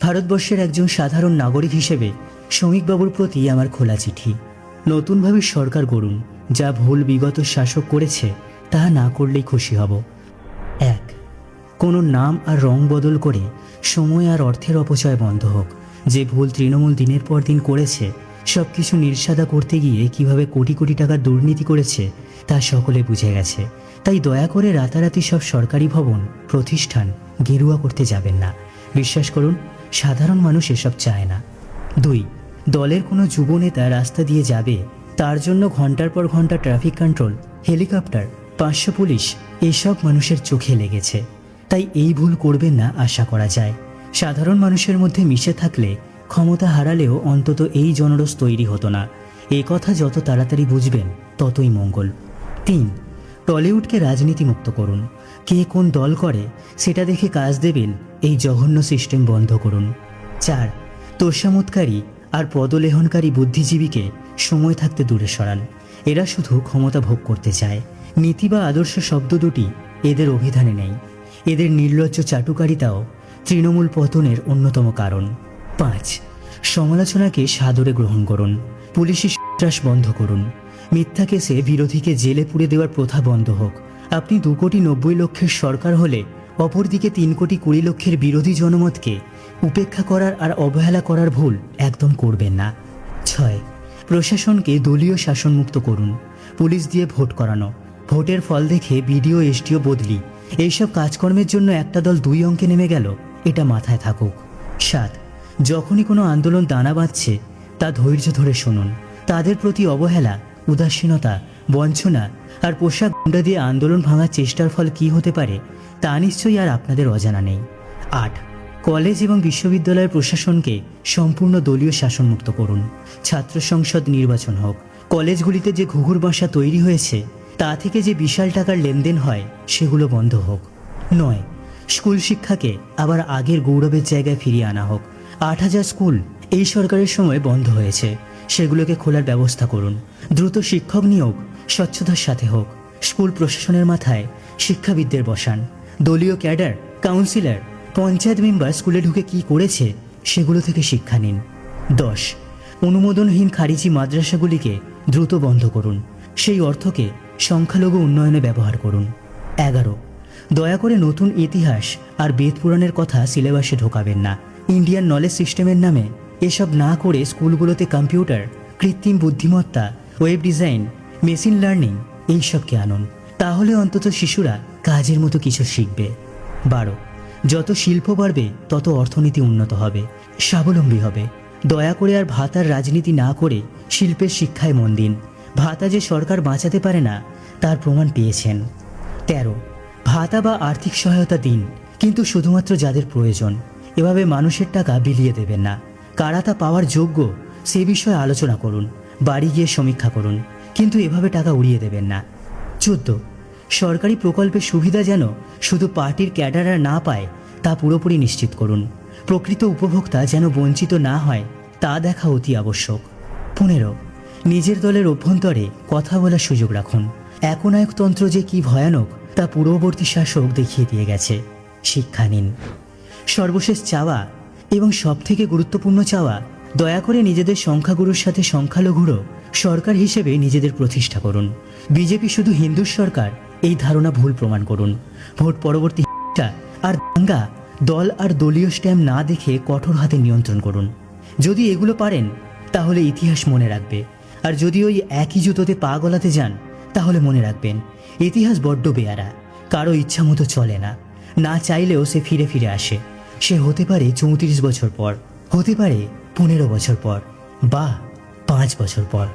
ভারতবর্ষের একজন সাধারণ নাগরিক হিসেবে শ্রমিকবাবুর প্রতি আমার খোলা চিঠি। নতুনভাবে সরকার গড়ুন, যা ভুল বিগত শাসক করেছে তা না করলেই খুশি হব। 1. কোনো নাম আর রং বদল করে সময় আর অর্থের অপচয় বন্ধ হোক। যে ভুল তৃণমূল দিনের পর দিন করেছে, সব কিছু নির্সাদা করতে গিয়ে কিভাবে কোটি কোটি টাকার দুর্নীতি করেছে তা সকলে বুঝে গেছে। তাই দয়া করে রাতারাতি সব সরকারি ভবন প্রতিষ্ঠান গেরুয়া করতে যাবেন না। বিশ্বাস করুন, সাধারণ মানুষ এসব চায় না। 2. দলের কোনো যুব নেতা রাস্তা দিয়ে যাবে, তার জন্য ঘন্টার পর ঘন্টা ট্রাফিক কন্ট্রোল, হেলিকপ্টার, 500 পুলিশ এসব মানুষের চোখে লেগেছে। তাই এই ভুল করবেন না আশা করা যায়। সাধারণ মানুষের মধ্যে মিশে থাকলে ক্ষমতা হারালেও অন্তত এই জনরোষ তৈরি হতো না। এ কথা যত তাড়াতাড়ি বুঝবেন ততই মঙ্গল। 3. টলিউডকে রাজনীতিমুক্ত করুন। কে কোন দল করে সেটা দেখে কাজ দেবেন, এই জঘন্য সিস্টেম বন্ধ করুন। 4. তোষামোদকারী আর পদলেহনকারী বুদ্ধিজীবীকে সময় থাকতে দূরে সরান। এরা শুধু ক্ষমতা ভোগ করতে চায়। নীতি বা আদর্শ শব্দ দুটি এদের অভিধানে নেই। এদের নির্লজ্জ চাটুকারিতাও তৃণমূল পতনের অন্যতম কারণ। 5. সমালোচনাকে সাদরে গ্রহণ করুন। পুলিশি সন্ত্রাস বন্ধ করুন। মিথ্যা কেসে বিরোধীকে জেলে পুরে দেওয়ার প্রথা বন্ধ হোক। আপনি 2,90,00,000 সরকার হলে অপরদিকে 3,20,00,000 বিরোধী জনমতকে উপেক্ষা করার আর অবহেলা করার ভুল একদম করবেন না। 6. প্রশাসনকে দলীয় শাসনমুক্ত করুন। পুলিশ দিয়ে ভোট করানো, ভোটের ফল দেখে বিডিও এসডিও বদলি, এইসব কাজকর্মের জন্য একটা দল 2 অঙ্কে নেমে গেল, এটা মাথায় থাকুক। 7. যখনই কোনো আন্দোলন দানা বাঁধছে তা ধৈর্য ধরে শুনুন। তাদের প্রতি অবহেলা, উদাসীনতা, বঞ্চনা আর পোশাক গুন্ডা দিয়ে আন্দোলন ভাঙার চেষ্টার ফল কী হতে পারে তা নিশ্চয়ই আর আপনাদের অজানা নেই। 8. কলেজ এবং বিশ্ববিদ্যালয়ের প্রশাসনকে সম্পূর্ণ দলীয় শাসনমুক্ত করুন। ছাত্র সংসদ নির্বাচন হোক। কলেজগুলিতে যে ঘুঘুর বাসা তৈরি হয়েছে তা থেকে যে বিশাল টাকার লেনদেন হয় সেগুলো বন্ধ হোক। 9. স্কুল শিক্ষাকে আবার আগের গৌরবের জায়গায় ফিরিয়ে আনা হোক। 8,000 স্কুল এই সরকারের সময় বন্ধ হয়েছে, সেগুলোকে খোলার ব্যবস্থা করুন। দ্রুত শিক্ষক নিয়োগ স্বচ্ছতার সাথে হোক। স্কুল প্রশাসনের মাথায় শিক্ষাবিদদের বসান। দলীয় ক্যাডার, কাউন্সিলর, পঞ্চায়েত মেম্বার স্কুলে ঢুকে কি করেছে সেগুলো থেকে শিক্ষা নিন। 10. অনুমোদনহীন খারিজি মাদ্রাসাগুলিকে দ্রুত বন্ধ করুন। সেই অর্থকে সংখ্যালঘু উন্নয়নে ব্যবহার করুন। 11. দয়া করে নতুন ইতিহাস আর বেদ পুরাণের কথা সিলেবাসে ঢোকাবেন না। ইন্ডিয়ান নলেজ সিস্টেমের নামে এসব না করে স্কুলগুলোতে কম্পিউটার, কৃত্রিম বুদ্ধিমত্তা, ওয়েব ডিজাইন, মেশিন লার্নিং এইসবকে আনুন। তাহলে অন্তত শিশুরা কাজের মতো কিছু শিখবে। 12. যত শিল্প বাড়বে তত অর্থনীতি উন্নত হবে, স্বাবলম্বী হবে। দয়া করে আর ভাতার রাজনীতি না করে শিল্পের শিক্ষায় মন দিন। ভাতা যে সরকার বাঁচাতে পারে না তার প্রমাণ পেয়েছেন। 13. ভাতা বা আর্থিক সহায়তা দিন, কিন্তু শুধুমাত্র যাদের প্রয়োজন। এভাবে মানুষের টাকা বিলিয়ে দেবেন না। কারা তা পাওয়ার যোগ্য সে বিষয়ে আলোচনা করুন, বাড়ি গিয়ে সমীক্ষা করুন, কিন্তু এভাবে টাকা উড়িয়ে দেবেন না। 14. সরকারি প্রকল্পের সুবিধা যেন শুধু পার্টির ক্যাডাররা না পায় তা পুরোপুরি নিশ্চিত করুন। প্রকৃত উপভোক্তা যেন বঞ্চিত না হয় তা দেখা অতি আবশ্যক। 15. নিজের দলের অভ্যন্তরে কথা বলার সুযোগ রাখুন। একনায়কতন্ত্র যে কি ভয়ানক তা পূর্ববর্তী শাসক দেখিয়ে দিয়ে গেছে, শিক্ষা নিন। সর্বশেষ চাওয়া এবং সবথেকে গুরুত্বপূর্ণ চাওয়া, দয়া করে নিজেদের সংখ্যাগুরুর সাথে সংখ্যালঘুরও সরকার হিসেবে নিজেদের প্রতিষ্ঠা করুন। বিজেপি শুধু হিন্দুর সরকার এই ধারণা ভুল প্রমাণ করুন। ভোট পরবর্তী হিংসা আর দাঙ্গা দল আর দলীয় স্ট্যাম্প না দেখে কঠোর হাতে নিয়ন্ত্রণ করুন। যদি এগুলো পারেন তাহলে ইতিহাস মনে রাখবে, আর যদি ওই একই জুতোতে পা গলাতে যান তাহলে মনে রাখবেন ইতিহাস বড্ড বেয়ারা, কারো ইচ্ছা মতো চলে না। না চাইলেও সে ফিরে ফিরে আসে। সে হতে পারে 34 বছর পর, হতে পারে 15 বছর পর, বা 5 বছর পর।